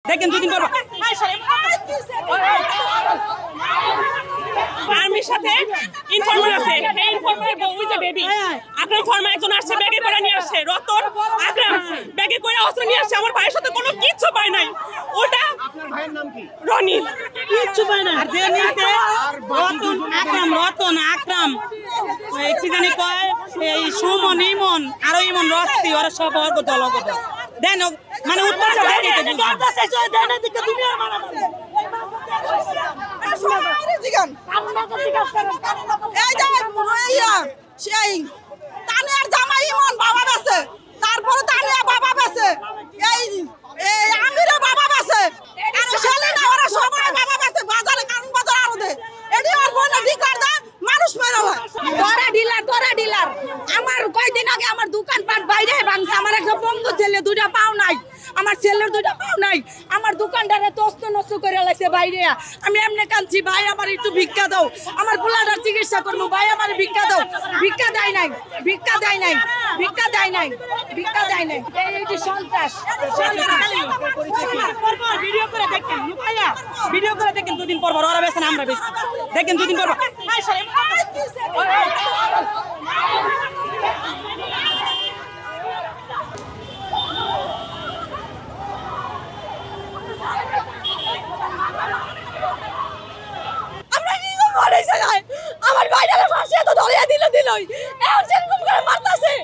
দেখেন দুদিন পর আর্মির সাথে ইনফর্মার আছে, এই ইনফর্মার ওই যে বেবি আকরাম ফরমা একজন আসছে ব্যাগে করে নিয়ে আসছে, রতন আকরাম ব্যাগে করে অস্ত্র নিয়ে আসছে, আমার ভাইয়ের সাথে কোনো কিচ্ছু পায় নাই। ওটা আপনার ভাইয়ের নাম কি? রনি, কিচ্ছু পায় না। আর যে নিচে রতন আকরাম কি জানি কয় এই সুমন ইমন আরো ইমন রক্তি ওরা সব দলগত দেন মানে উৎপাদ সেই তানিয়ার জামাই ইমন বাবা বেছে, তারপরে তানিয়া বাবা বেছে, এই আমিরে বাবা বেছে, সেলিনা ওরা সবাই বাবা বেছে, বাজারে কারণ বাজার আরো দে এডি আর বনে ডিকার দা মানুষ মেরা হয়। তোরা ডিলার আমার কয়দিন আগে আমার দোকানপাট বাইরে ভাঙছে, আমার একটা বন্ধু ছেলে দুইটা পাও নাই, আমার ছেলের দুইটা পাও নাই, আমার দোকানটারে তস্ত নষ্ট করে লাগছে বাইরে। আমি এমনি কাঁদছি, ভাই আমার একটু ভিক্ষা দাও, আমার পোলাটার চিকিৎসা করবো, ভাই আমার ভিক্ষা দাও। ভিক্ষা দেয় নাই, ভিক্ষা দেয় নাই, ভিক্ষা দেয় নাই, ভিক্ষা দেয় নাই। এইটি সন্ত্রাস। ভিডিও করে দেখেন ভিডিও করে দেখেন দুদিন পর ওরা বেছেন আমরা বেশি দেখেন দুদিন পর আমার ভাইটারে ফাঁসিয়ে তো ধরিয়ে দিলই এখন সেরকম করে মারতাছে।